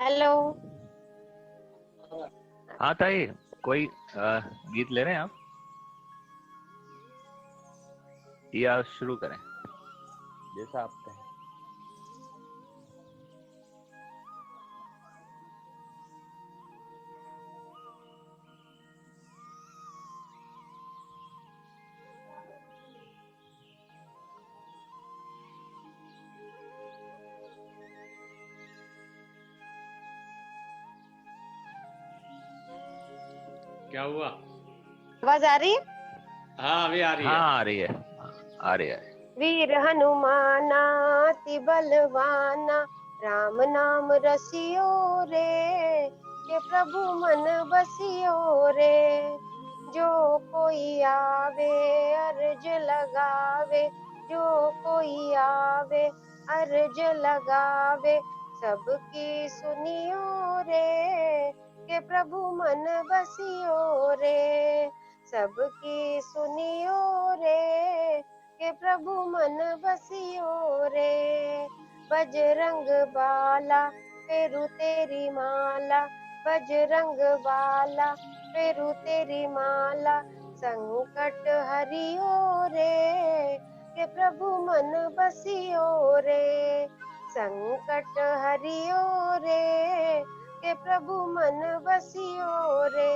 Hello. हाँ ताई, कोई गीत ले रहे हैं आप या शुरू करें? जैसा आप कहें। क्या हुआ? आवाज आ रही है? हाँ, अभी आ रही है। हाँ, आ रही है, आ रही है। वीर हनुमाना अति बलवाना, राम नाम रसियो रे, के प्रभु मन बसियो रे। जो कोई आवे अर्ज लगावे, जो कोई आवे अर्ज लगावे, सबकी सुनियो रे, के प्रभु मन बसियो रे। सबकी सुनियो रे, के प्रभु मन बसियो रे। बजरंग बाला फेरू तेरी माला, बजरंग बाला फेरू तेरी माला, संकट हरियो रे, के प्रभु मन बसियो रे। संकट हरियो रे, के प्रभु मन बसियो रे।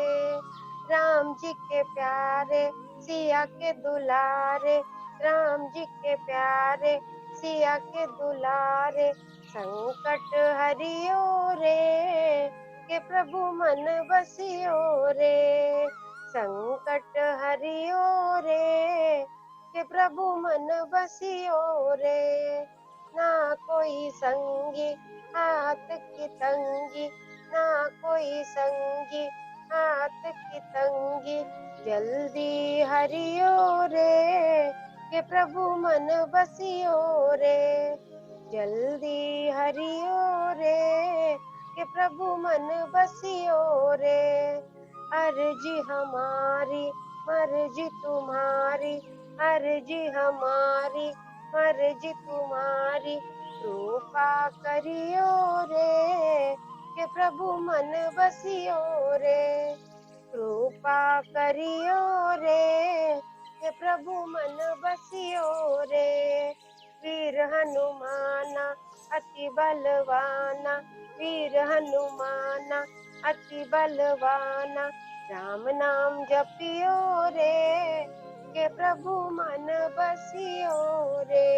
राम जी के प्यारे सिया के दुलारे, राम जी के प्यारे सिया के दुलारे, संकट हरियो रे, के प्रभु मन बसियो रे। संकट हरियो रे, के प्रभु मन बसियो रे। ना कोई संगी हाथ की तंगी, ना कोई संगी हाथ की तंगी, जल्दी हरियो रे, के प्रभु मन बसियो रे। जल्दी हरियो रे, के प्रभु मन बसियो रे। अर्जी हमारी मर्जी तुम्हारी, अर्जी हमारी मर्जी तुम्हारी, कृपा करियो रे, के प्रभु मन बसियो रे। कृपा करियो रे, के प्रभु मन बसियो रे। वीर हनुमाना अति बलवाना, वीर हनुमाना अति बलवाना, राम नाम जपियो रे, के प्रभु मन बसियो रे।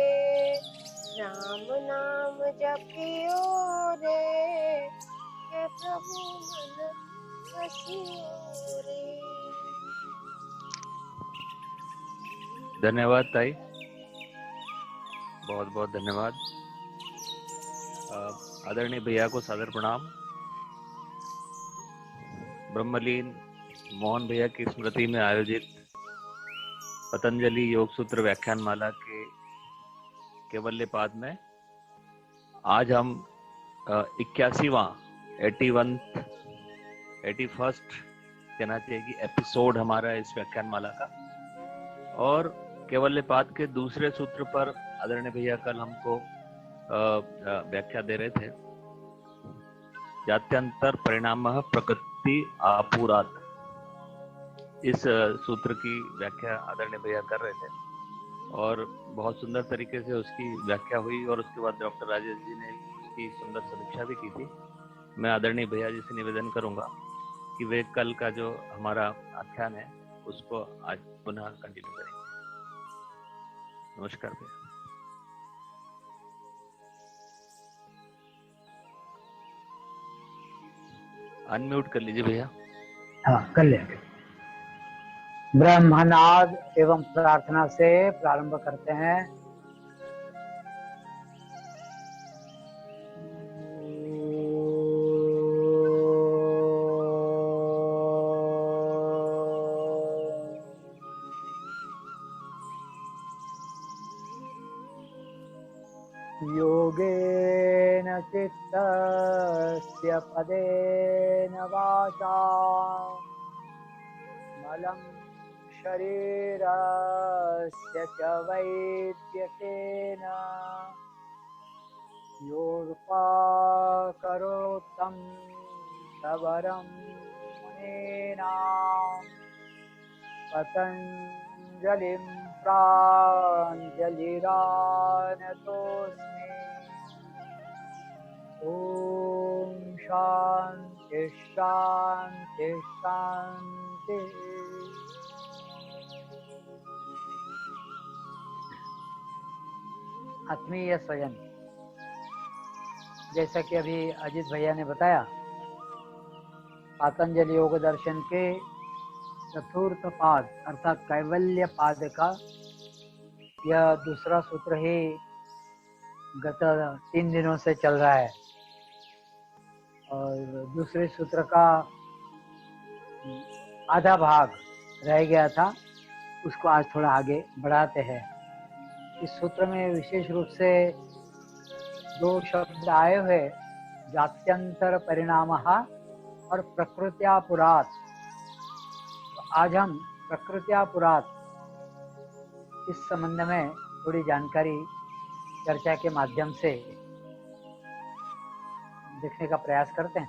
राम नाम जपियो रे, के प्रभु मन बसियो रे। धन्यवाद ताई, बहुत बहुत धन्यवाद। आदरणीय भैया को सादर प्रणाम। ब्रह्मलीन मोहन भैया की स्मृति में आयोजित पतंजलि योग सूत्र व्याख्यान माला के केवल्य पाद में आज हम 81वां 81st कहना चाहिए कि एपिसोड हमारा इस व्याख्यान माला का, और केवल्य पाद के दूसरे सूत्र पर आदरणीय भैया कल हमको व्याख्या दे रहे थे। जात्यंतर परिणाम प्रकृति आपूरात, इस सूत्र की व्याख्या आदरणीय भैया कर रहे थे और बहुत सुंदर तरीके से उसकी व्याख्या हुई, और उसके बाद डॉक्टर राजेश जी ने उसकी सुंदर समीक्षा भी की थी। मैं आदरणीय भैया जी से निवेदन करूंगा कि वे कल का जो हमारा आख्यान है उसको आज पुनः कंटिन्यू करेंगे। नमस्कार भैया। अनम्यूट कर लीजिए भैया। हाँ, कर लेंगे। ब्रह्मनाद एवं प्रार्थना से प्रारंभ करते हैं। योगेन चित्तस्य पदेन वाचा मलं शरीरस्य च वैद्यकेन योगपाकरोत्तं वरं मुनीनां पतञ्जलिं प्राञ्जलिरानतोऽस्मि। ॐ शान्ति शान्ति शान्ति। आत्मीय स्वयं, जैसा कि अभी अजीत भैया ने बताया, पातंजलि योग दर्शन के चतुर्थ पाद अर्थात कैवल्य पाद का यह दूसरा सूत्र ही गत 3 दिनों से चल रहा है और दूसरे सूत्र का आधा भाग रह गया था, उसको आज थोड़ा आगे बढ़ाते हैं। इस सूत्र में विशेष रूप से 2 शब्द आए हुए, जात्यंतर परिणामः और प्रकृत्यापुरात्। तो आज हम प्रकृत्यापुरात् इस संबंध में थोड़ी जानकारी चर्चा के माध्यम से देखने का प्रयास करते हैं।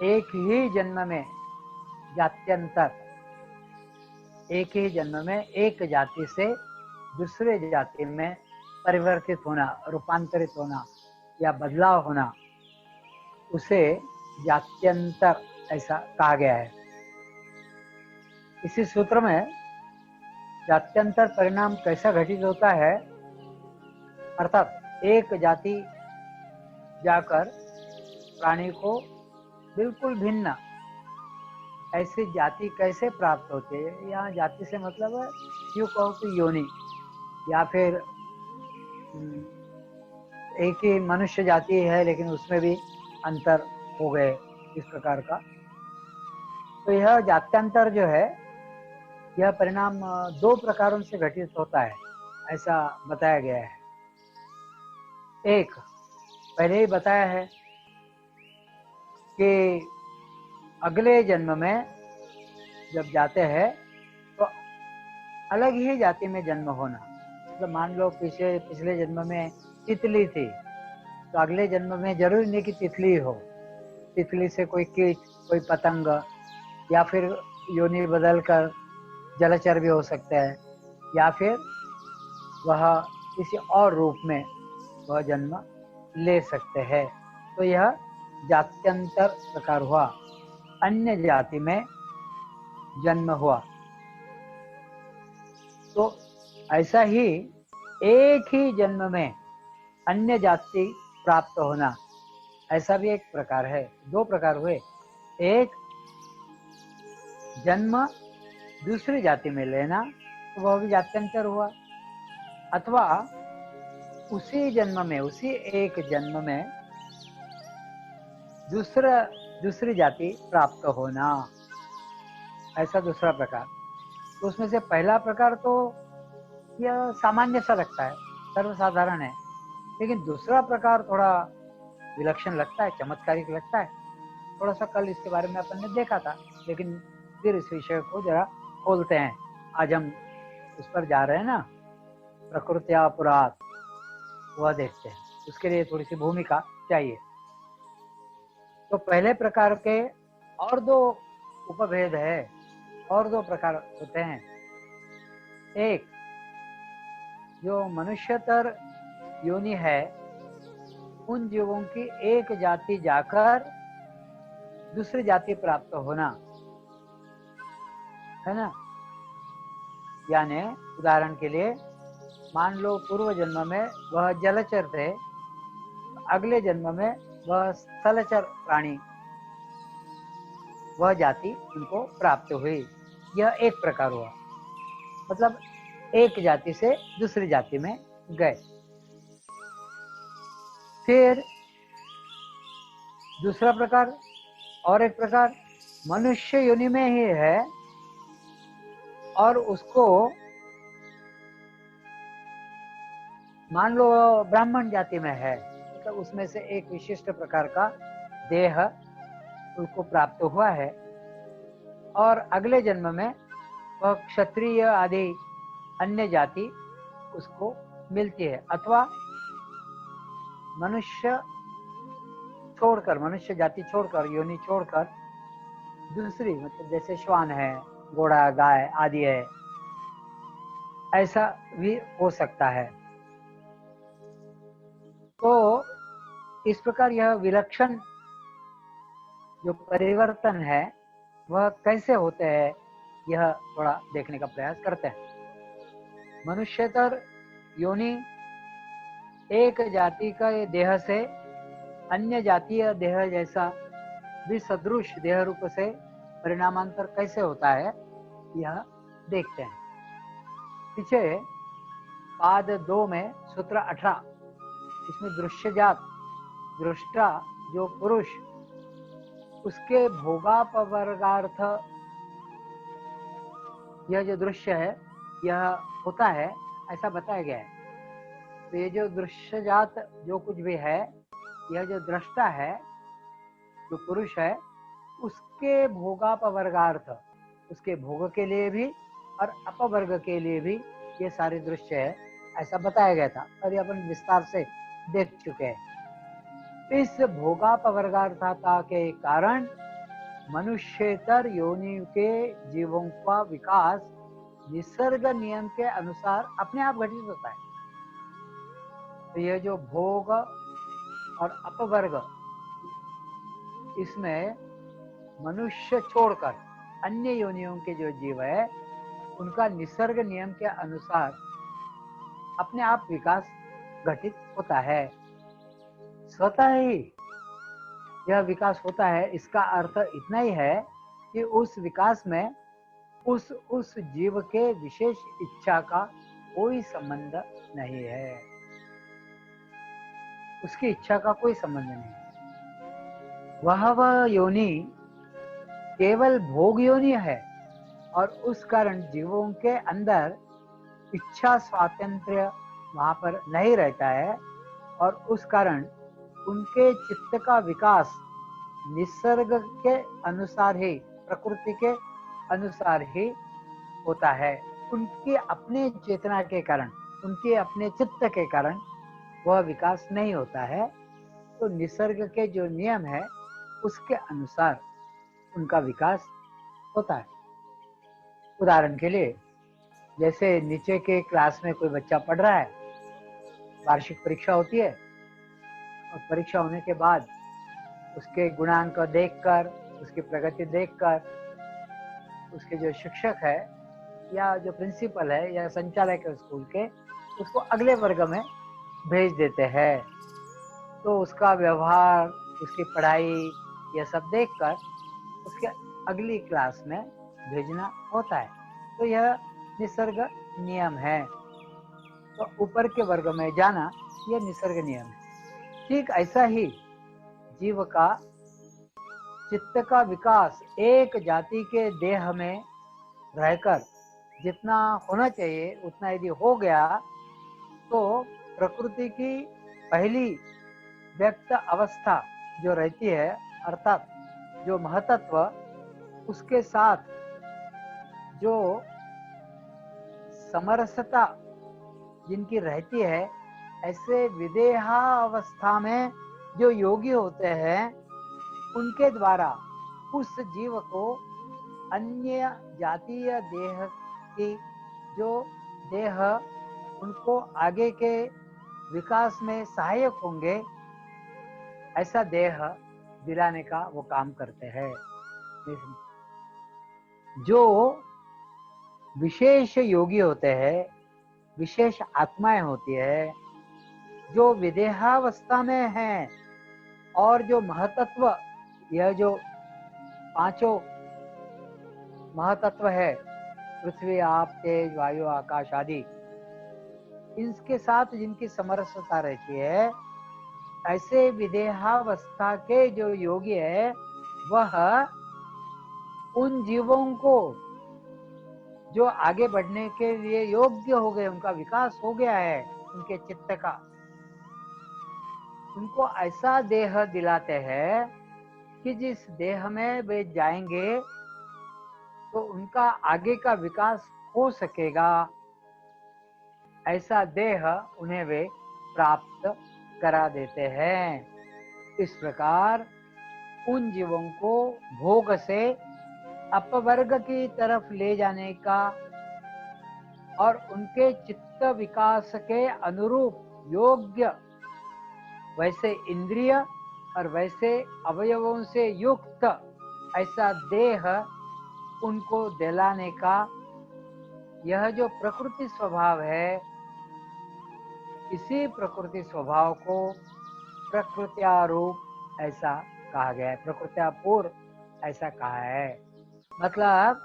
एक ही जन्म में जात्यंतर, एक ही जन्म में एक जाति से दूसरे जाति में परिवर्तित होना, रूपांतरित होना या बदलाव होना, उसे जात्यंतर ऐसा कहा गया है। इसी सूत्र में जात्यंतर परिणाम कैसा घटित होता है, अर्थात एक जाति जाकर प्राणी को बिल्कुल भिन्न ऐसी जाति कैसे प्राप्त होती है। यहाँ जाति से मतलब है यूँ कहो तो योनि, या फिर एक ही मनुष्य जाति है लेकिन उसमें भी अंतर हो गए, इस प्रकार का। तो यह जात्यंतर जो है, यह परिणाम 2 प्रकारों से घटित होता है, ऐसा बताया गया है। एक पहले ही बताया है कि अगले जन्म में जब जाते हैं तो अलग ही जाति में जन्म होना। मतलब मान लो पिछले जन्म में तितली थी, तो अगले जन्म में जरूरी नहीं कि तितली हो, तितली से कोई कीट, कोई पतंग, या फिर योनि बदल कर जलचर भी हो सकता है, या फिर वह किसी और रूप में वह जन्म ले सकते हैं। तो यह जात्यंतर प्रकार हुआ, अन्य जाति में जन्म हुआ। तो ऐसा ही एक ही जन्म में अन्य जाति प्राप्त होना, ऐसा भी एक प्रकार है। 2 प्रकार हुए, एक जन्म दूसरी जाति में लेना, तो वह भी जात्यंतर हुआ, अथवा उसी जन्म में, उसी एक जन्म में दूसरी जाति प्राप्त होना, ऐसा दूसरा प्रकार। तो उसमें से पहला प्रकार तो यह सामान्य सा लगता है, सर्वसाधारण है, लेकिन दूसरा प्रकार थोड़ा विलक्षण लगता है, चमत्कारिक लगता है। थोड़ा सा कल इसके बारे में अपन ने देखा था, लेकिन फिर इस विषय को जरा खोलते हैं। आज हम उस पर जा रहे हैं ना, प्रकृत्यापुरात्, वह देखते हैं। उसके लिए थोड़ी सी भूमिका चाहिए। तो पहले प्रकार के और 2 उपभेद है, और 2 प्रकार होते हैं। एक जो मनुष्यतर योनि है, उन जीवों की एक जाति जाकर दूसरी जाति प्राप्त होना है ना। यानी उदाहरण के लिए मान लो पूर्व जन्म में वह जलचर थे, अगले जन्म में वह स्थलचर प्राणी, वह जाति उनको प्राप्त हुई। यह एक प्रकार हुआ, मतलब एक जाति से दूसरी जाति में गए। फिर दूसरा प्रकार, और एक प्रकार मनुष्य योनि में ही है और उसको मान लो ब्राह्मण जाति में है, मतलब उसमें से एक विशिष्ट प्रकार का देह उसको प्राप्त हुआ है, और अगले जन्म में वह क्षत्रिय आदि अन्य जाति उसको मिलती है, अथवा मनुष्य छोड़कर, मनुष्य जाति छोड़कर, योनि छोड़कर दूसरी, मतलब जैसे श्वान है, घोड़ा, गाय आदि है, ऐसा भी हो सकता है। तो इस प्रकार यह विलक्षण जो परिवर्तन है वह कैसे होते हैं, यह थोड़ा देखने का प्रयास करते हैं। मनुष्यतर योनि एक जाति का देह से अन्य जातीय देह जैसा विसदृश देह रूप से परिणामांतर कैसे होता है, यह देखते हैं। पीछे पाद 2 में सूत्र 18, इसमें दृश्यजात, दृष्टा जो पुरुष, उसके भोगापवर्गार्थ यह जो दृश्य है यह होता है, ऐसा बताया गया है। तो ये जो दृश्यजात जो कुछ भी है, यह जो दृष्टा है, जो पुरुष है, उसके भोगापवर्गार्थ, उसके भोग के लिए भी और अपवर्ग के लिए भी ये सारे दृश्य है, ऐसा बताया गया था और ये अपन विस्तार से देख चुके हैं। इस भोगापवर्गार्थता के कारण मनुष्येतर योनि के जीवों का विकास निसर्ग नियम के अनुसार अपने आप घटित होता है। तो यह जो भोग और अपवर्ग, इसमें मनुष्य छोड़कर अन्य योनियों के जो जीव है उनका निसर्ग नियम के अनुसार अपने आप विकास घटित होता है। स्वतः ही यह विकास होता है, इसका अर्थ इतना ही है कि उस विकास में उस जीव के विशेष इच्छा का कोई संबंध नहीं है, उसकी इच्छा का कोई संबंध नहीं। वह योनि केवल भोग योनि है और उस कारण जीवों के अंदर इच्छा स्वातंत्र्य वहां पर नहीं रहता है और उस कारण उनके चित्त का विकास निसर्ग के अनुसार ही, प्रकृति के अनुसार ही होता है। उनके अपने चेतना के कारण, उनके अपने चित्त के कारण वह विकास नहीं होता है। तो निसर्ग के जो नियम है उसके अनुसार उनका विकास होता है। उदाहरण के लिए, जैसे नीचे के क्लास में कोई बच्चा पढ़ रहा है, वार्षिक परीक्षा होती है और परीक्षा होने के बाद उसके गुणांक देखकर, उसकी प्रगति देखकर उसके जो शिक्षक है या जो प्रिंसिपल है या संचालक है स्कूल के, उसको अगले वर्ग में भेज देते हैं। तो उसका व्यवहार, उसकी पढ़ाई, यह सब देखकर उसके अगली क्लास में भेजना होता है। तो यह निसर्ग नियम है। तो ऊपर के वर्ग में जाना यह निसर्ग नियम है। ठीक ऐसा ही जीव का चित्त का विकास एक जाति के देह में रहकर जितना होना चाहिए उतना यदि हो गया तो प्रकृति की पहली व्यक्त अवस्था जो रहती है, अर्थात जो महतत्व, उसके साथ जो समरसता जिनकी रहती है, ऐसे विदेहावस्था में जो योगी होते हैं उनके द्वारा उस जीव को अन्य जातीय देह की जो देह उनको आगे के विकास में सहायक होंगे, ऐसा देह दिलाने का वो काम करते हैं। जो विशेष योगी होते हैं, विशेष आत्माएं होती है, जो विदेहावस्था में हैं और जो महतत्व, यह जो पांचों महतत्व है, पृथ्वी, आप, तेज, वायु, आकाश आदि, इनके साथ जिनकी समरसता रहती है, ऐसे विदेहावस्था के जो योगी है वह उन जीवों को जो आगे बढ़ने के लिए योग्य हो गए, उनका विकास हो गया है उनके चित्त का, उनको ऐसा देह दिलाते हैं कि जिस देह में वे जाएंगे तो उनका आगे का विकास हो सकेगा। ऐसा देह उन्हें वे प्राप्त करा देते हैं। इस प्रकार उन जीवों को भोग से अपवर्ग की तरफ ले जाने का और उनके चित्त विकास के अनुरूप योग्य वैसे इंद्रिय और वैसे अवयवों से युक्त ऐसा देह उनको दिलाने का यह जो प्रकृति स्वभाव है, इसी प्रकृति स्वभाव को प्रकृत्यारूप ऐसा कहा गया है, प्रकृत्यापूर्व ऐसा कहा है। मतलब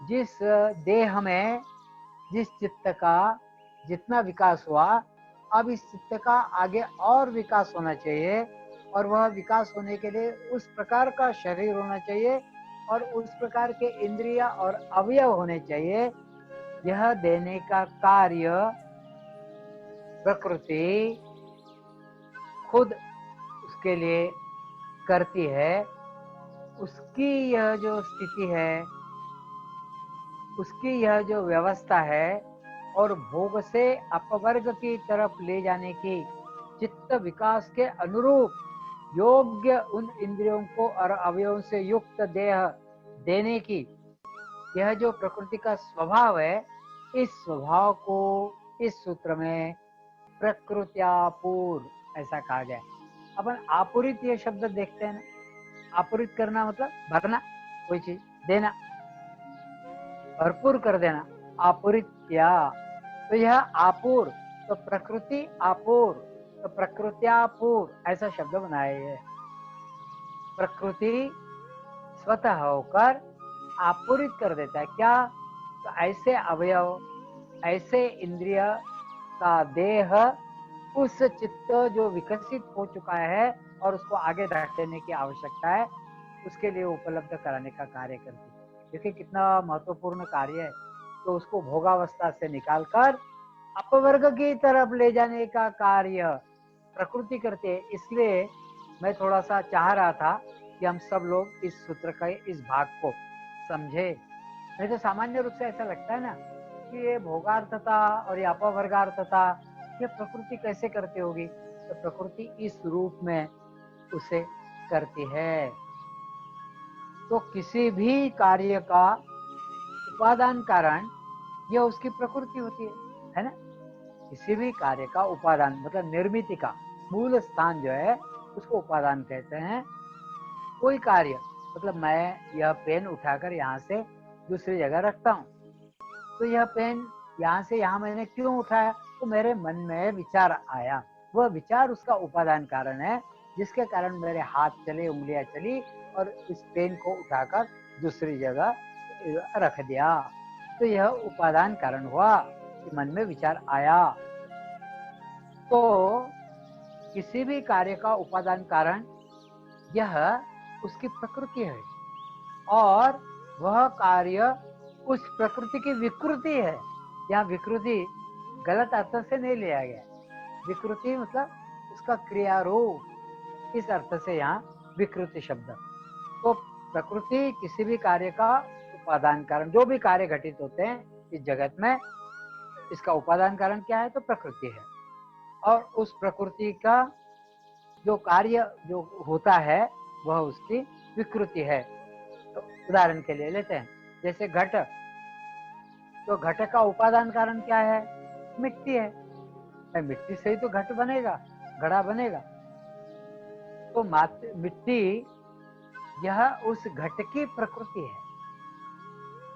जिस देह में जिस चित्त का जितना विकास हुआ, अब इस चित्त का आगे और विकास होना चाहिए और वह विकास होने के लिए उस प्रकार का शरीर होना चाहिए और उस प्रकार के इंद्रिय और अवयव होने चाहिए। यह देने का कार्य प्रकृति खुद उसके लिए करती है। उसकी यह जो स्थिति है, उसकी यह जो व्यवस्था है और भोग से अपवर्ग की तरफ ले जाने की चित्त विकास के अनुरूप योग्य उन इंद्रियों को और अवयवों से युक्त देह देने की यह जो प्रकृति का स्वभाव है, इस स्वभाव को इस सूत्र में प्रकृत्यापूर्व ऐसा कहा गया। अपन आपूरित ये शब्द देखते हैं ना, आपूरित करना मतलब भरना, कोई चीज देना, भरपूर कर देना, आपूरित किया। तो यह आपूर, तो प्रकृति आपूर, तो प्रकृत्यापूर्व ऐसा शब्द बनाया है। प्रकृति स्वतः होकर आपूरित कर देता है क्या? तो ऐसे अवयव, ऐसे इंद्रिय का देह उस चित्त जो विकसित हो चुका है और उसको आगे धकेलने की आवश्यकता है, उसके लिए उपलब्ध कराने का कार्य करती है। देखिए कितना महत्वपूर्ण कार्य है। तो उसको भोगावस्था से निकालकर अपवर्ग की तरफ ले जाने का कार्य प्रकृति करती है। इसलिए मैं थोड़ा सा चाह रहा था कि हम सब लोग इस सूत्र का इस भाग को समझे। नहीं तो सामान्य रूप से ऐसा लगता है ना कि ये भोगार्थता और ये अपवर्गार्थता ये प्रकृति कैसे करती होगी। तो प्रकृति इस रूप में उसे करती है। तो किसी भी कार्य का उपादान कारण यह उसकी प्रकृति होती है ना। किसी भी कार्य का उपादान मतलब निर्मिति का मूल स्थान जो है उसको उपादान कहते हैं। कोई कार्य मतलब मैं यह पेन उठाकर यहाँ से दूसरी जगह रखता हूँ, तो यह पेन यहाँ से यहाँ मैंने क्यों उठाया? तो मेरे मन में विचार आया, वह विचार उसका उपादान कारण है, जिसके कारण मेरे हाथ चले, उंगलियां चली और इस पेन को उठाकर दूसरी जगह रख दिया। तो यह उपादान कारण हुआ कि मन में विचार आया। तो किसी भी कार्य का उपादान कारण यह उसकी प्रकृति है और वह कार्य उस प्रकृति की विकृति है। यहाँ विकृति गलत अर्थ से नहीं लिया गया, विकृति मतलब उसका क्रियारूप, इस अर्थ से यहाँ विकृति शब्द। तो प्रकृति किसी भी कार्य का उपादान कारण, जो भी कार्य घटित होते हैं इस जगत में, इसका उपादान कारण क्या है? तो प्रकृति है। और उस प्रकृति का जो कार्य जो होता है वह उसकी विकृति है। तो उदाहरण के लिए लेते हैं जैसे घट, तो घट का उपादान कारण क्या है? मिट्टी है। मिट्टी से ही तो घट बनेगा, घड़ा बनेगा। तो मिट्टी यह उस घट की प्रकृति है,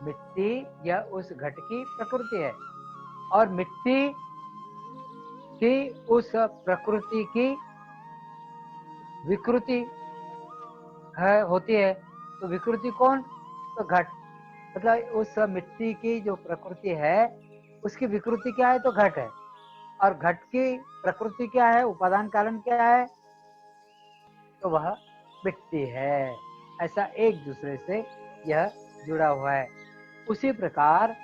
मिट्टी यह उस घट की प्रकृति है और मिट्टी की उस प्रकृति की विकृति है होती है। तो विकृति कौन? तो घट। मतलब उस मिट्टी की जो प्रकृति है उसकी विकृति क्या है? तो घट है। और घट की प्रकृति क्या है? उपादान कारण क्या है? तो वह मिट्टी है। ऐसा एक दूसरे से यह जुड़ा हुआ है। उसी प्रकार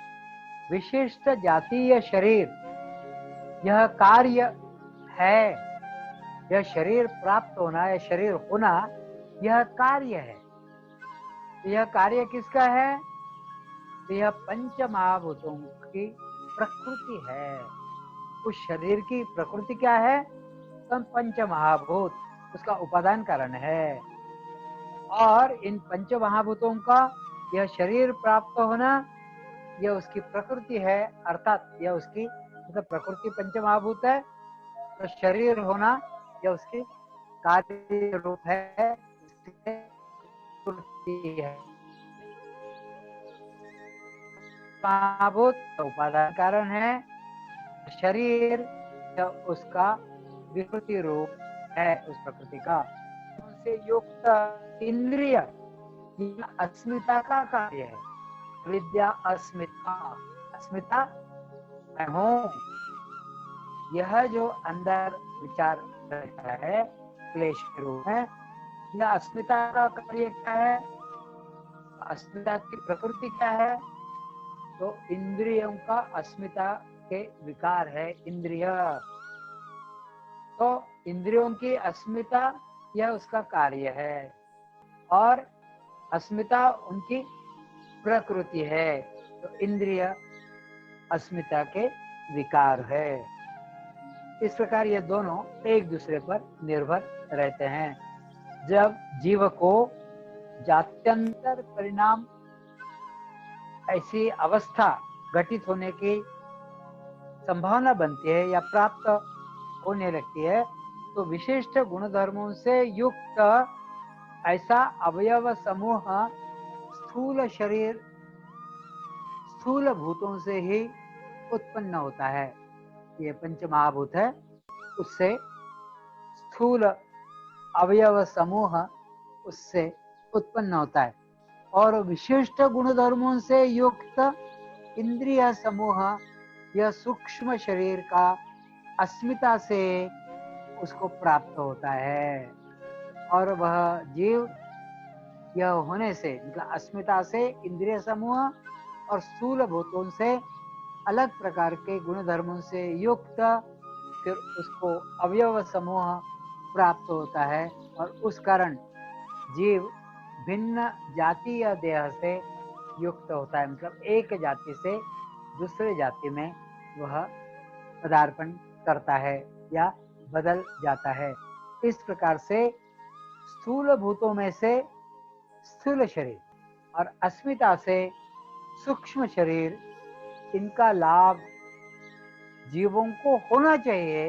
विशिष्ट जातीय शरीर यह कार्य है, यह शरीर प्राप्त होना, यह शरीर होना, यह कार्य है। यह कार्य किसका है? तो यह पंच महाभूतों की प्रकृति है। उस शरीर की प्रकृति क्या है? तो पंच महाभूत, उसका उपादान कारण है। और इन पंच महाभूतों का यह शरीर प्राप्त होना यह उसकी प्रकृति है, अर्थात यह उसकी मतलब प्रकृति पंच महाभूत है, तो शरीर होना यह उसकी कार्य रूप है, उसकी प्रकृति है। महाभूत उपादान कारण है, शरीर यह उसका विकृति रूप है उस प्रकृति का। उनसे युक्त इंद्रिय अस्मिता का कार्य है। विद्या अस्मिता, अस्मिता मैं हूँ, यह जो अंदर विचार रहता है क्लेश के रूप में, यह अस्मिता का कार्य क्या है, अस्मिता की प्रकृति क्या है, तो इंद्रियों का अस्मिता के विकार है इंद्रिय। तो इंद्रियों की अस्मिता यह उसका कार्य है और अस्मिता उनकी प्रकृति है, तो इंद्रिय अस्मिता के विकार है। इस प्रकार ये दोनों एक दूसरे पर निर्भर रहते हैं। जब जीव को जात्यंतर परिणाम ऐसी अवस्था घटित होने की संभावना बनती है या प्राप्त होने लगती है, तो विशिष्ट गुणधर्मों से युक्त ऐसा अवयव समूह स्थूल शरीर स्थूल भूतों से ही उत्पन्न होता है। ये पंच महाभूत है, उससे स्थूल अवयव समूह उससे उत्पन्न होता है। और विशिष्ट गुणधर्मों से युक्त इंद्रिय समूह यह सूक्ष्म शरीर का अस्मिता से उसको प्राप्त होता है। और वह जीव यह होने से मतलब अस्मिता से इंद्रिय समूह और स्थूल भूतों से अलग प्रकार के गुणधर्मों से युक्त फिर उसको अवयव समूह प्राप्त होता है। और उस कारण जीव भिन्न जाति या देह से युक्त होता है, मतलब एक जाति से दूसरे जाति में वह पदार्पण करता है या बदल जाता है। इस प्रकार से स्थूल भूतों में से स्थूल शरीर और अस्मिता से सूक्ष्म शरीर, इनका लाभ जीवों को होना चाहिए।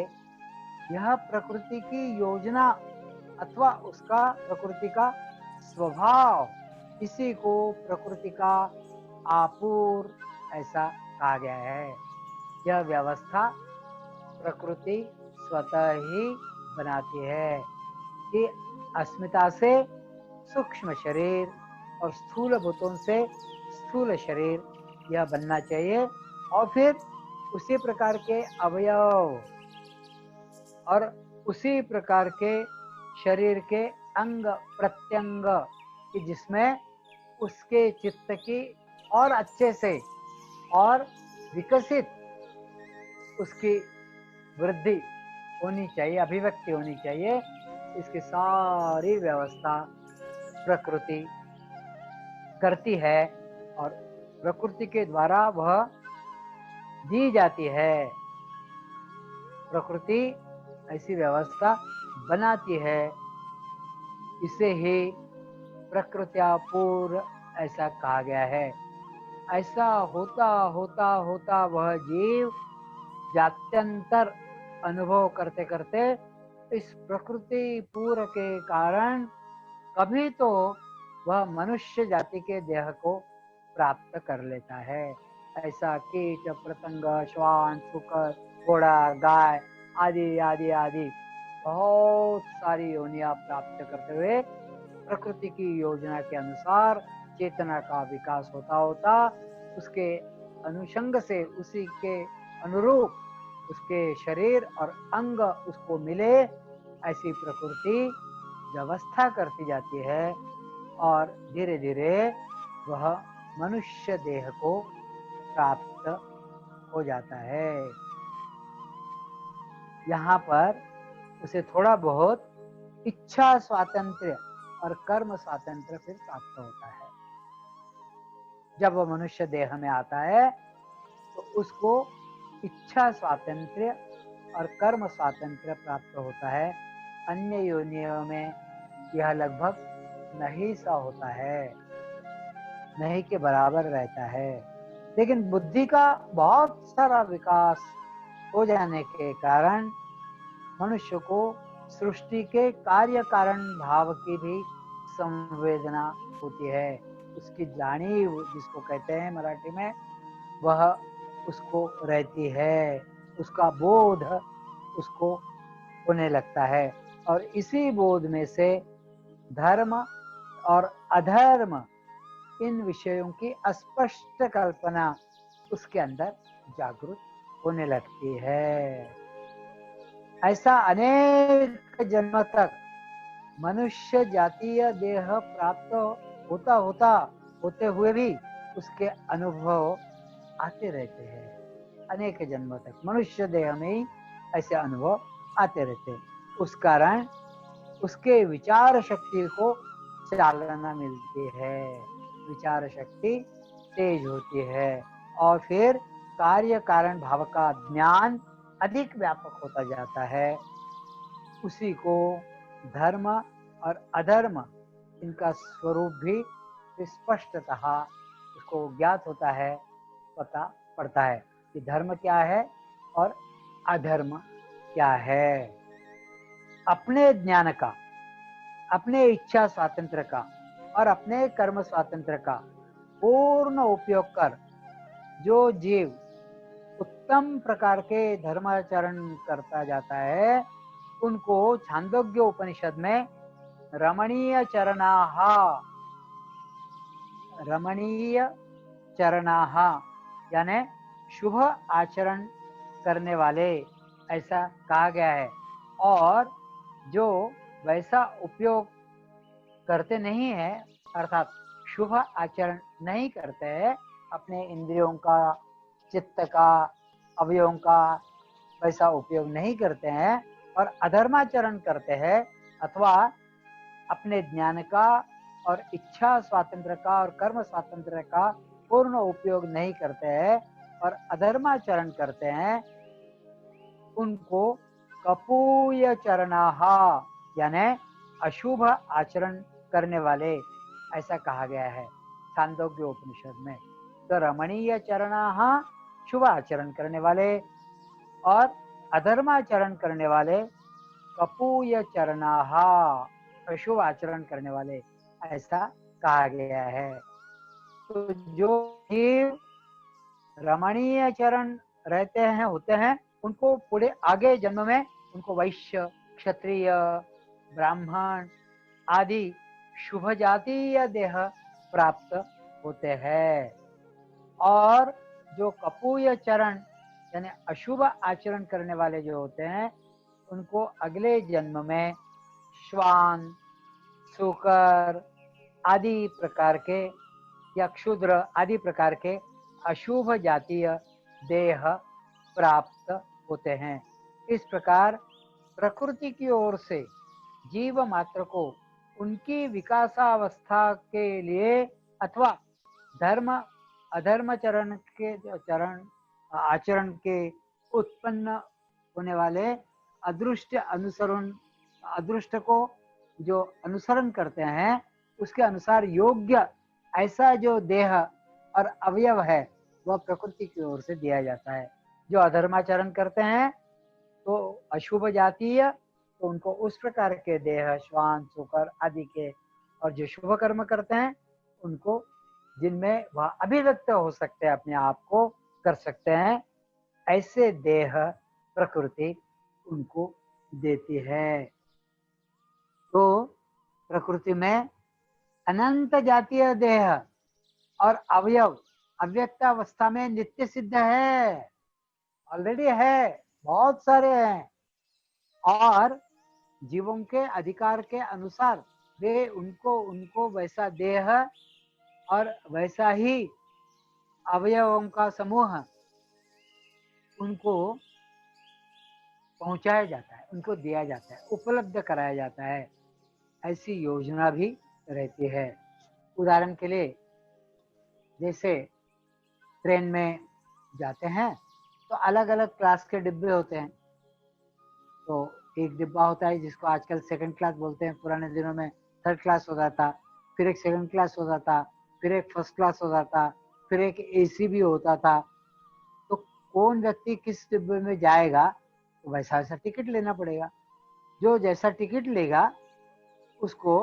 यह प्रकृति की योजना अथवा उसका प्रकृति का स्वभाव, इसी को प्रकृति का आपूर ऐसा कहा गया है। यह व्यवस्था प्रकृति स्वतः ही बनाती है कि अस्मिता से सूक्ष्म शरीर और स्थूल भूतों से स्थूल शरीर यह बनना चाहिए। और फिर उसी प्रकार के अवयव और उसी प्रकार के शरीर के अंग प्रत्यंग कि जिसमें उसके चित्त की और अच्छे से और विकसित उसकी वृद्धि होनी चाहिए, अभिव्यक्ति होनी चाहिए। इसकी सारी व्यवस्था प्रकृति करती है और प्रकृति के द्वारा वह दी जाती है। प्रकृति ऐसी व्यवस्था बनाती है, इसे ही प्रकृत्यापूर्व ऐसा कहा गया है। ऐसा होता होता होता वह जीव जात्यंतर अनुभव करते करते इस प्रकृति पूर्व के कारण कभी तो वह मनुष्य जाति के देह को प्राप्त कर लेता है। ऐसा कीट पतंग श्वान शुकर घोड़ा गाय आदि आदि आदि बहुत सारी योनियां प्राप्त करते हुए प्रकृति की योजना के अनुसार चेतना का विकास होता होता उसके अनुषंग से उसी के अनुरूप उसके शरीर और अंग उसको मिले, ऐसी प्रकृति व्यवस्था करती जाती है और धीरे धीरे वह मनुष्य देह को प्राप्त हो जाता है। यहाँ पर उसे थोड़ा बहुत इच्छा स्वातंत्र्य और कर्म स्वातंत्र्य फिर प्राप्त होता है। जब वह मनुष्य देह में आता है तो उसको इच्छा स्वातंत्र्य और कर्म स्वातंत्र्य प्राप्त होता है। अन्य योनियों में यह लगभग नहीं सा होता है, नहीं के बराबर रहता है। लेकिन बुद्धि का बहुत सारा विकास हो जाने के कारण मनुष्य को सृष्टि के कार्य कारण भाव की भी संवेदना होती है। उसकी जानी जिसको कहते हैं मराठी में, वह उसको रहती है, उसका बोध उसको होने लगता है। और इसी बोध में से धर्म और अधर्म इन विषयों की अस्पष्ट कल्पना उसके अंदर जागृत होने लगती है। ऐसा अनेक जन्म तक मनुष्य जातीय देह प्राप्त होते हुए भी उसके अनुभव आते रहते हैं। अनेक जन्मों तक मनुष्य देह में ही ऐसे अनुभव आते रहते हैं। उस कारण उसके विचार शक्ति को चालना मिलती है, विचार शक्ति तेज होती है और फिर कार्य कारण भाव का ज्ञान अधिक व्यापक होता जाता है। उसी को धर्म और अधर्म इनका स्वरूप भी स्पष्टतः उसको ज्ञात होता है, पता पड़ता है कि धर्म क्या है और अधर्म क्या है। अपने ज्ञान का, अपने इच्छा स्वातंत्र का और अपने कर्म स्वातंत्र का पूर्ण उपयोग कर जो जीव उत्तम प्रकार के धर्माचरण करता जाता है, उनको छांदोग्य उपनिषद में रमणीय चरणाः यानी शुभ आचरण करने वाले ऐसा कहा गया है। और जो वैसा उपयोग करते नहीं है, अर्थात शुभ आचरण नहीं करते हैं, अपने इंद्रियों का, चित्त का, अवयवों का वैसा उपयोग नहीं करते हैं और अधर्माचरण करते हैं, अथवा अपने ज्ञान का और इच्छा स्वातंत्र का और कर्म स्वातंत्र का पूर्ण उपयोग नहीं करते हैं और अधर्माचरण करते हैं, उनको कपूय चरणाः यानी अशुभ आचरण करने वाले ऐसा कहा गया है छांदोग्य उपनिषद में। तो रमणीय चरणाः शुभ आचरण करने वाले और अधर्माचरण करने वाले कपूय चरणाः अशुभ आचरण करने वाले ऐसा कहा गया है। तो जो जीव रमणीय चरण रहते हैं, होते हैं, उनको पूरे आगे जन्म में उनको वैश्य, क्षत्रिय, ब्राह्मण आदि शुभ जातीय देह प्राप्त होते हैं। और जो कपूय चरण यानी अशुभ आचरण करने वाले जो होते हैं, उनको अगले जन्म में श्वान, सूकर आदि प्रकार के या क्षुद्र आदि प्रकार के अशुभ जातीय देह प्राप्त होते हैं। इस प्रकार प्रकृति की ओर से जीव मात्र को उनकी विकासावस्था के लिए अथवा धर्म अधर्म आचरण के उत्पन्न होने वाले अदृष्ट को जो अनुसरण करते हैं, उसके अनुसार योग्य ऐसा जो देह और अवयव है वह प्रकृति की ओर से दिया जाता है। जो अधर्माचरण करते हैं तो अशुभ जातीय, तो उनको उस प्रकार के देह श्वान, सूकर आदि के, और जो शुभ कर्म करते हैं उनको जिनमें वह अभिव्यक्त हो सकते हैं, अपने आप को कर सकते हैं, ऐसे देह प्रकृति उनको देती है। तो प्रकृति में अनंत जातीय देह और अवयव अव्यक्तावस्था में नित्य सिद्ध है, ऑलरेडी है, बहुत सारे हैं। और जीवों के अधिकार के अनुसार वे उनको वैसा देह और वैसा ही अवयवों का समूह उनको पहुंचाया जाता है, उनको दिया जाता है, उपलब्ध कराया जाता है। ऐसी योजना भी रहती है। उदाहरण के लिए जैसे ट्रेन में जाते हैं तो अलग अलग क्लास के डिब्बे होते हैं। तो एक डिब्बा होता है जिसको आजकल सेकंड क्लास बोलते हैं, पुराने दिनों में थर्ड क्लास होता था, फिर एक सेकंड क्लास होता था, फिर एक फर्स्ट क्लास होता था, फिर एक एसी भी होता था। तो कौन व्यक्ति किस डिब्बे में जाएगा तो वैसा वैसा टिकट लेना पड़ेगा। जो जैसा टिकट लेगा उसको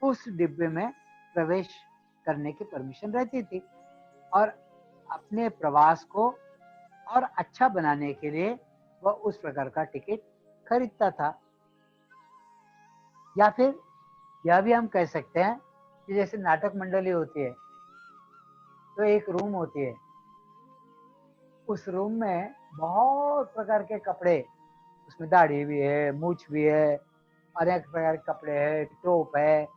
उस डिब्बे में प्रवेश करने की परमिशन रहती थी, और अपने प्रवास को और अच्छा बनाने के लिए वह उस प्रकार का टिकट खरीदता था। या फिर यह भी हम कह सकते हैं कि जैसे नाटक मंडली होती है तो एक रूम होती है, उस रूम में बहुत प्रकार के कपड़े, उसमें दाढ़ी भी है, मूछ भी है, अनेक प्रकार के कपड़े है, टोप है,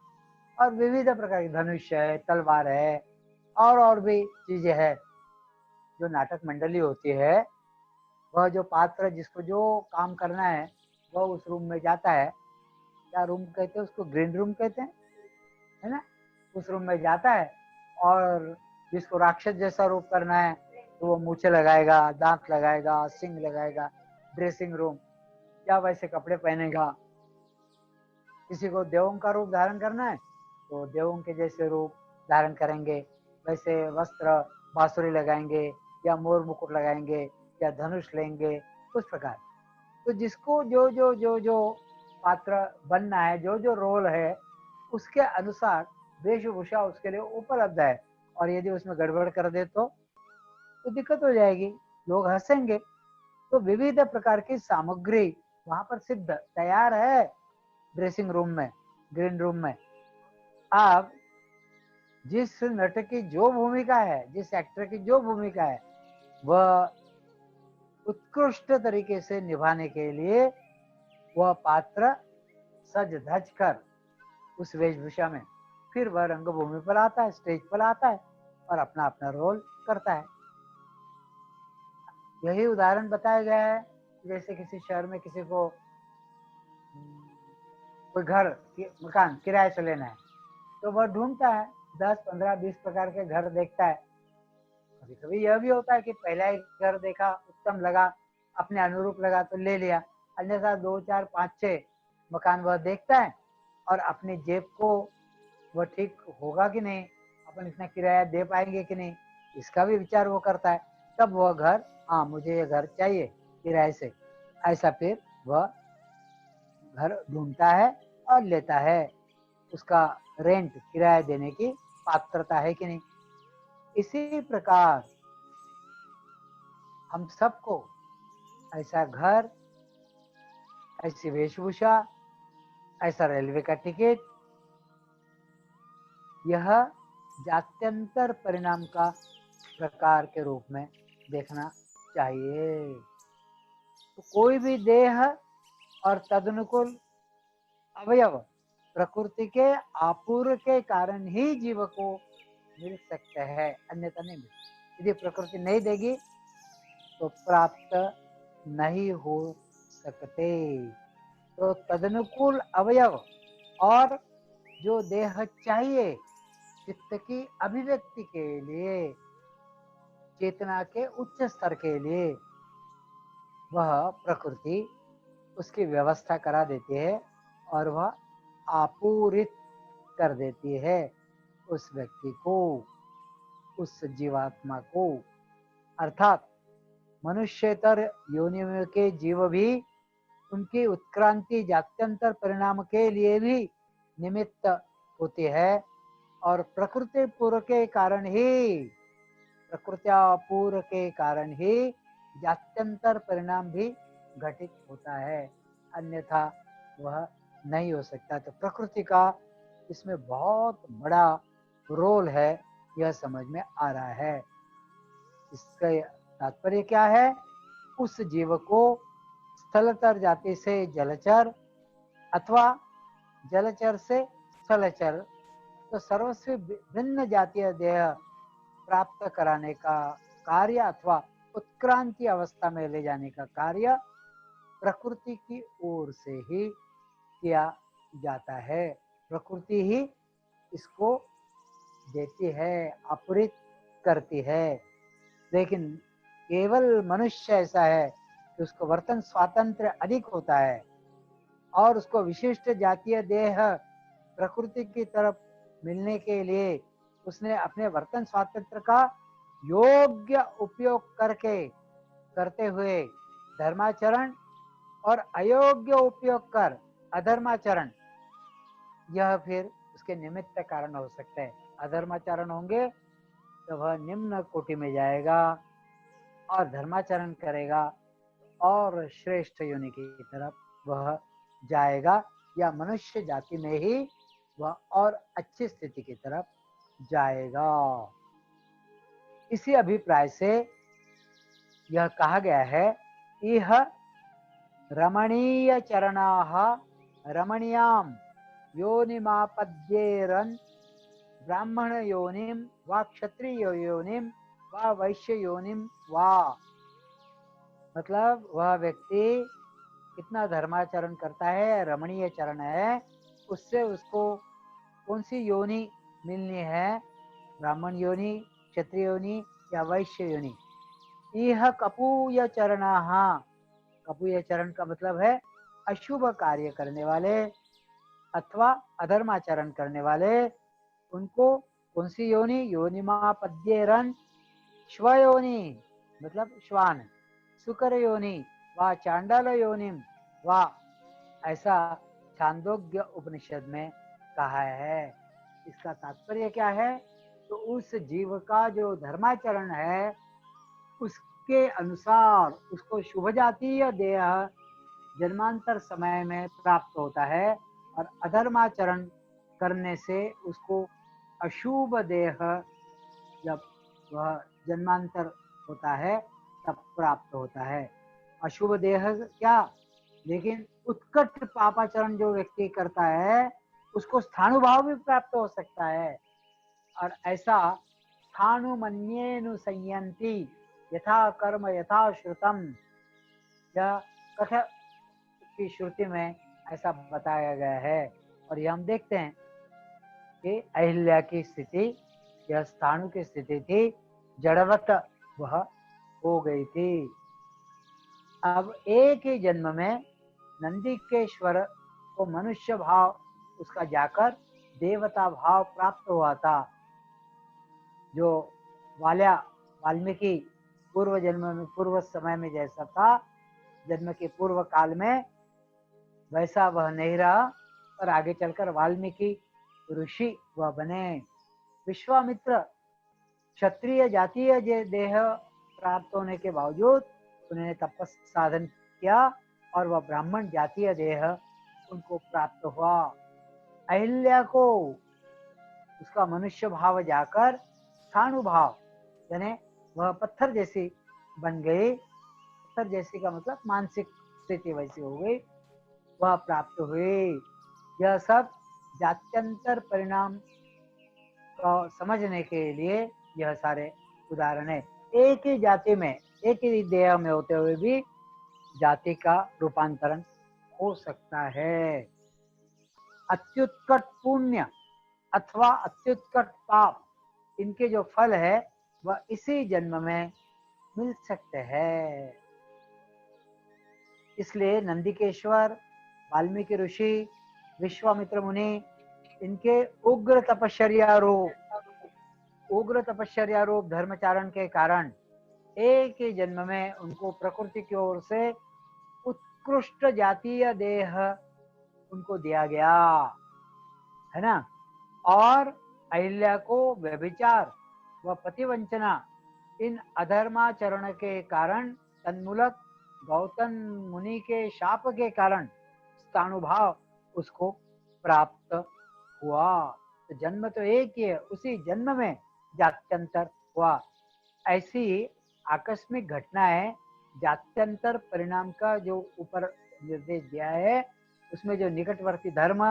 और विविध प्रकार के धनुष है, तलवार है, और भी चीजें है। जो नाटक मंडली होती है वह जो पात्र जिसको जो काम करना है वह उस रूम में जाता है। क्या रूम कहते हैं उसको? ग्रीन रूम कहते हैं, है ना। उस रूम में जाता है, और जिसको राक्षस जैसा रूप करना है तो वो मूछे लगाएगा, दांत लगाएगा, सिंग लगाएगा, ड्रेसिंग रूम, या वैसे कपड़े पहनेगा। किसी को देवों का रूप धारण करना है तो देवों के जैसे रूप धारण करेंगे, वैसे वस्त्र, बांसुरी लगाएंगे, या मोर मुकुट लगाएंगे, या धनुष लेंगे, उस प्रकार। तो जिसको जो जो जो जो पात्र बनना है, जो जो रोल है, उसके अनुसार वेशभूषा उसके लिए उपलब्ध है। और यदि उसमें गड़बड़ कर दे तो दिक्कत हो जाएगी, लोग हंसेंगे। तो विविध प्रकार की सामग्री वहां पर सिद्ध तैयार है ड्रेसिंग रूम में, ग्रीन रूम में। अब जिस नट की जो भूमिका है, जिस एक्टर की जो भूमिका है, वह उत्कृष्ट तरीके से निभाने के लिए वह पात्र सज धज कर उस वेशभूषा में फिर वह रंगभूमि पर आता है, स्टेज पर आता है, और अपना अपना रोल करता है। यही उदाहरण बताया गया है। जैसे किसी शहर में किसी को कोई घर, मकान किराए से लेना है, तो वह ढूंढता है, 10, 15, 20 प्रकार के घर देखता है। कभी कभी यह भी होता है कि पहला ही घर देखा, उत्तम लगा, अपने अनुरूप लगा तो ले लिया। अन्यथा 2, 4, 5, 6 मकान वह देखता है, और अपनी जेब को वह ठीक होगा कि नहीं, अपन इतना किराया दे पाएंगे कि नहीं, इसका भी विचार वो करता है। तब वह घर, हाँ मुझे ये घर चाहिए किराए से, ऐसा फिर वह घर ढूंढता है और लेता है। उसका रेंट, किराया देने की पात्रता है कि नहीं। इसी प्रकार हम सबको ऐसा घर, ऐसी वेशभूषा, ऐसा रेलवे का टिकट, यह जात्यंतर परिणाम का प्रकार के रूप में देखना चाहिए। तो कोई भी देह और तदनुकूल अवयव प्रकृति के आपूर्व के कारण ही जीव को मिल सकते हैं, अन्यथा नहीं मिल। यदि प्रकृति नहीं देगी तो प्राप्त नहीं हो सकते। तो तदनुकूल अवयव और जो देह चाहिए चित्त की अभिव्यक्ति के लिए, चेतना के उच्च स्तर के लिए, वह प्रकृति उसकी व्यवस्था करा देती है, और वह आपूरित कर देती है उस व्यक्ति को, उस जीवात्मा को। अर्थात मनुष्यतर योनियों के जीव भी उनकी उत्क्रांति जात्यंतर परिणाम के लिए भी निमित्त होती है, और प्रकृति पूर्व के कारण ही, प्रकृत्यापूर्व के कारण ही जात्यंतर परिणाम भी घटित होता है, अन्यथा वह नहीं हो सकता। तो प्रकृति का इसमें बहुत बड़ा रोल है, यह समझ में आ रहा है। इसका तात्पर्य क्या है? उस जीव को स्थलतर जाति से जलचर अथवा जलचर से स्थलचर, तो सर्वस्व भिन्न जातीय देह प्राप्त कराने का कार्य अथवा उत्क्रांति अवस्था में ले जाने का कार्य प्रकृति की ओर से ही किया जाता है। प्रकृति ही इसको देती है, आपूरित करती है। लेकिन केवल मनुष्य ऐसा है कि उसको वर्तन स्वातंत्र अधिक होता है, और उसको विशिष्ट जातीय देह प्रकृति की तरफ मिलने के लिए उसने अपने वर्तन स्वातंत्र का योग्य उपयोग करते हुए धर्माचरण और अयोग्य उपयोग कर अधर्माचरण, यह फिर उसके निमित्त कारण हो सकते हैं। अधर्माचरण होंगे तो वह निम्न कोटि में जाएगा और धर्माचरण करेगा और श्रेष्ठ योनि की तरफ वह जाएगा, या मनुष्य जाति में ही वह और अच्छी स्थिति की तरफ जाएगा। इसी अभिप्राय से यह कहा गया है, इह रमणीय चरणाः रमणीयां योनिमापद्येरन् ब्राह्मण योनिम वा क्षत्रिय योनिम वा वैश्य योनिम वा। मतलब वह व्यक्ति कितना धर्माचरण करता है, रमणीय चरण है, उससे उसको कौन सी योनि मिलनी है, ब्राह्मण योनि, क्षत्रिय योनि या वैश्य योनि। यह कपूय चरणाः, कपूय चरण का मतलब है अशुभ कार्य करने वाले अथवा अधर्माचरण करने वाले, उनको कौन सी योनि, योनिमापद्येरन् श्वयोनि मतलब श्वान, सुकर योनि वा चांडाल योनिम वा, ऐसा छांदोग्य उपनिषद में कहा है। इसका तात्पर्य क्या है, तो उस जीव का जो धर्माचरण है उसके अनुसार उसको शुभ जातीय देह जन्मांतर समय में प्राप्त होता है, और अधर्माचरण करने से उसको अशुभ देह जब वह जन्मांतर होता है तब प्राप्त होता है। अशुभ देह क्या, लेकिन उत्कट पापाचरण जो व्यक्ति करता है उसको स्थाणुभाव भी प्राप्त हो सकता है। और ऐसा स्थाणुमन्येनु संयन्ति यथा कर्म यथा श्रुतम, यह कथा की श्रुति में ऐसा बताया गया है। और ये हम देखते हैं कि अहिल्या की स्थिति, यह स्थाणु की स्थिति थी, जड़वत वह हो गई थी। अब एक ही जन्म में नंदिकेश्वर को मनुष्य भाव उसका जाकर देवता भाव प्राप्त हुआ था। जो वाल्मीकि पूर्व जन्म में, पूर्व समय में जैसा था, जन्म के पूर्व काल में, वैसा वह नहीं रहा, पर आगे चलकर वाल्मीकि ऋषि वह बने। विश्वामित्र क्षत्रिय जातीय देह प्राप्त होने के बावजूद उन्होंने तपस्या साधन किया और वह ब्राह्मण जातीय देह उनको प्राप्त हुआ। अहिल्या को उसका मनुष्य भाव जाकर स्थाणु भाव, यानी वह पत्थर जैसी बन गई। पत्थर जैसी का मतलब मानसिक स्थिति वैसी हो गई, वह प्राप्त हुई। यह सब जात्यंतर परिणाम को समझने के लिए यह सारे उदाहरण है। एक ही जाति में, एक ही देह में होते हुए भी जाति का रूपांतरण हो सकता है। अत्युत्कट पुण्य अथवा अत्युत्कट पाप, इनके जो फल है वह इसी जन्म में मिल सकते हैं। इसलिए नंदिकेश्वर, वाल्मीकि ऋषि, विश्वामित्र मुनि, इनके उग्र तपश्चर्या रूप धर्मचारण के कारण एक ही जन्म में उनको प्रकृति की ओर से उत्कृष्ट जातीय देह उनको दिया गया है ना। और अहिल्या को व्यभिचार व पतिवंचना, इन अधर्माचरण के कारण, तन्मूलक गौतम मुनि के शाप के कारण स्थाणुभाव उसको प्राप्त हुआ। तो जन्म तो एक ही है, उसी जन्म में जात्यंतर हुआ। ऐसी आकस्मिक घटनाएं जात्यंतर परिणाम का जो ऊपर निर्देश दिया है, उसमें जो निकटवर्ती धर्म,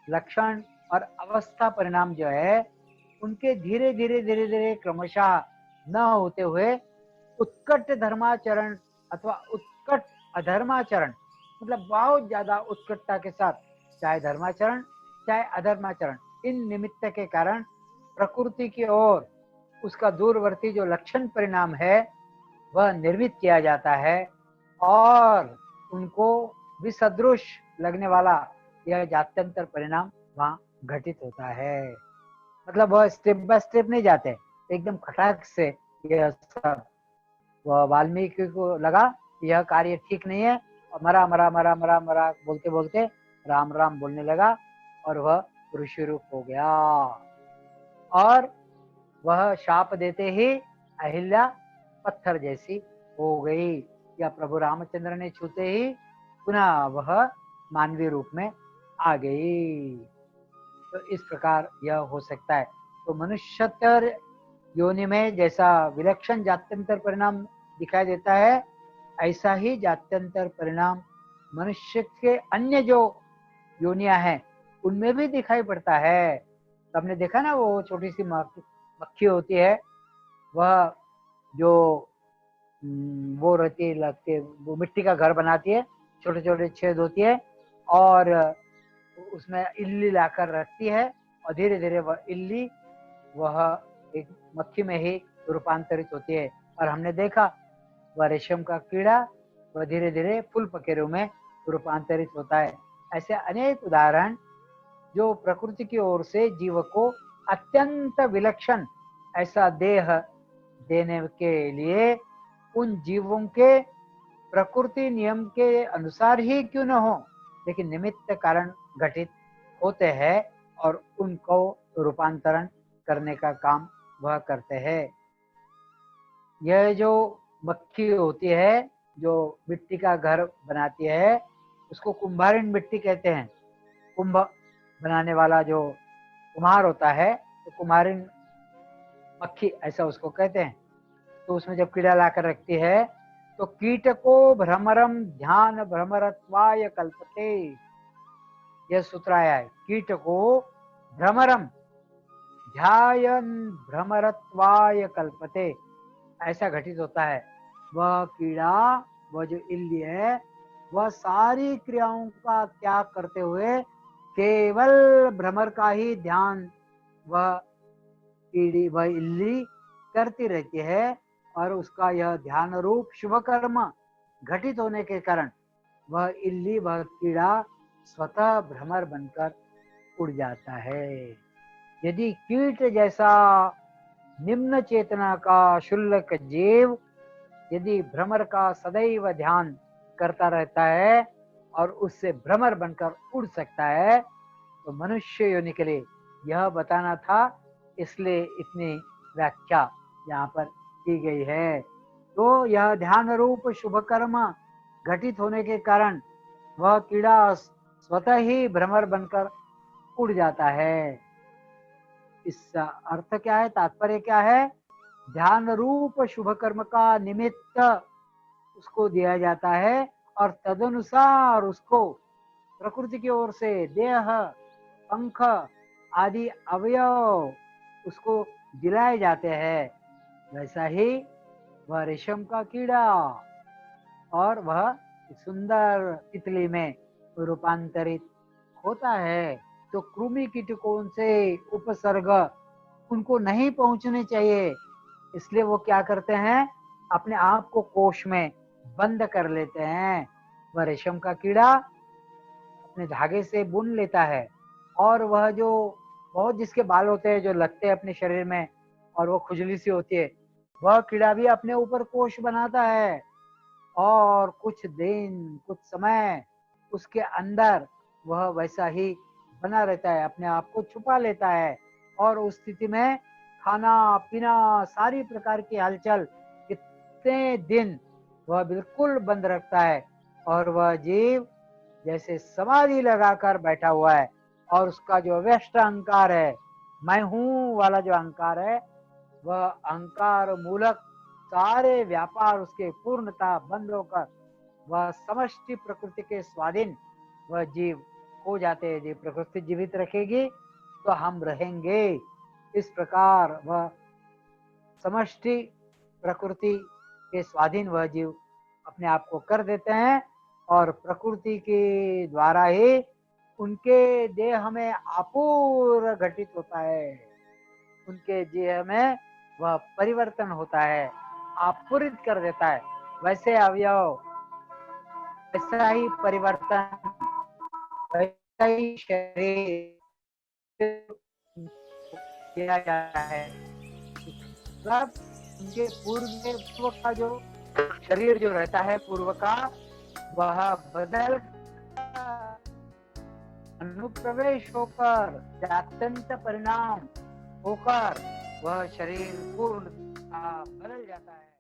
लक्षण और अवस्था परिणाम जो है, उनके धीरे धीरे क्रमशः न होते हुए उत्कट धर्माचरण अथवा उत्कट अधर्माचरण, मतलब बहुत ज्यादा उत्कटता के साथ चाहे धर्माचरण चाहे अधर्माचरण, इन निमित्त के कारण प्रकृति की ओर उसका दूरवर्ती जो लक्षण परिणाम है वह निर्मित किया जाता है और उनको विसदृश लगने वाला यह जात्यंतर परिणाम वहाँ घटित होता है। मतलब वह स्टेप बाय स्टेप नहीं जाते, एकदम खटाक से यह सब। वह वाल्मीकि को लगा यह कार्य ठीक नहीं है, और मरा मरा मरा मरा मरा बोलते बोलते राम राम बोलने लगा और वह ऋषि रूप हो गया। और वह शाप देते ही अहिल्या पत्थर जैसी हो गई, या प्रभु रामचंद्र ने छूते ही पुनः वह मानवीय रूप में आ गई। तो इस प्रकार यह हो सकता है। तो मनुष्यतर योनि में जैसा विलक्षण जात्यंतर परिणाम दिखाई देता है, ऐसा ही जात्यंतर परिणाम मनुष्य के अन्य जो योनियां हैं उनमें भी दिखाई पड़ता है। तो हमने देखा ना, वो छोटी सी मक्खी होती है, वह जो वो रहती है, लगती है, वो मिट्टी का घर बनाती है, छोटे छोटे छेद होती है, और उसमें इल्ली लाकर रखती है, और धीरे धीरे वह इल्ली वह एक मक्खी में ही रूपांतरित होती है। और हमने देखा वह रेशम का कीड़ा वह धीरे धीरे फूल पखेरु में रूपांतरित होता है। ऐसे अनेक उदाहरण जो प्रकृति की ओर से जीव को अत्यंत विलक्षण ऐसा देह देने के लिए उन जीवों के प्रकृति नियम के अनुसार ही क्यों न हो, लेकिन निमित्त कारण घटित होते हैं और उनको रूपांतरण करने का काम वह करते हैं। यह जो मक्खी होती है जो मिट्टी का घर बनाती है, उसको कुम्हारिन मिट्टी कहते हैं। कुंभ बनाने वाला जो कुम्हार होता है, तो कुम्हारिन मक्खी ऐसा उसको कहते हैं। तो उसमें जब कीड़ा लाकर रखती है तो कीट को भ्रमरम ध्यान भ्रमरत्वाय कल्पते, यह सूत्र आया है। कीट को भ्रमरम ध्यान भ्रमरत्वाय कल्पते, ऐसा घटित होता है। वह कीड़ा, वह जो इल्ली है, वह सारी क्रियाओं का त्याग करते हुए केवल भ्रमर का ही ध्यान वह कीड़ी वह इल्ली करती रहती है, और उसका यह ध्यान रूप शुभ कर्म घटित होने के कारण वह इल्ली वह कीड़ा स्वतः भ्रमर बनकर उड़ जाता है। यदि कीट जैसा निम्न चेतना का शुल्लक जीव यदि भ्रमर का सदैव ध्यान करता रहता है और उससे भ्रमर बनकर उड़ सकता है, तो मनुष्य योनि के लिए यह बताना था, इसलिए इतनी व्याख्या यहाँ पर की गई है। तो यह ध्यान रूप शुभ कर्म घटित होने के कारण वह कीड़ा स्वतः ही भ्रमर बनकर उड़ जाता है। इसका अर्थ क्या है, तात्पर्य क्या है? ध्यान रूप शुभ कर्म का निमित्त उसको दिया जाता है और तदनुसार उसको प्रकृति की ओर से देह, पंख आदि अवयव उसको दिलाए जाते हैं। वैसा ही वह रेशम का कीड़ा और वह सुंदर तितली में रूपांतरित होता है। तो कृमि कीटकों से उपसर्ग उनको नहीं पहुंचने चाहिए, इसलिए वो क्या करते हैं, अपने आप को कोश में बंद कर लेते हैं। वह रेशम का कीड़ा अपने धागे से बुन लेता है, और वह जो बहुत जिसके बाल होते हैं जो लगते हैं अपने शरीर में और वो खुजली सी होती है, वह कीड़ा भी अपने ऊपर कोश बनाता है और कुछ दिन कुछ समय उसके अंदर वह वैसा ही बना रहता है, अपने आप को छुपा लेता है, और उस स्थिति में खाना पीना सारी प्रकार की हलचल कितने दिन वह बिल्कुल बंद रखता है, और वह जीव जैसे समाधि लगाकर बैठा हुआ है, और उसका जो व्यष्ट अहंकार है, मैं हूं वाला जो अहंकार है, वह अहंकार मूलक सारे व्यापार उसके पूर्णता बंद होकर वह समष्टि प्रकृति के स्वाधीन वह जीव हो जाते हैं। जीव प्रकृति जीवित रखेगी तो हम रहेंगे, इस प्रकार वह समष्टि प्रकृति के स्वाधीन वह जीव अपने आप को कर देते हैं, और प्रकृति के द्वारा ही उनके देह में आपूर घटित होता है, उनके देह में वह परिवर्तन होता है, आपूरित कर देता है। वैसे अवयव ऐसा ही परिवर्तन वैसा ही शरीर किया जाता है। मतलब उनके पूर्व का जो शरीर जो रहता है पूर्व का, वह बदल अनुप्रवेश होकर जात्यंत परिणाम होकर वह शरीर पूर्ण बदल जाता है।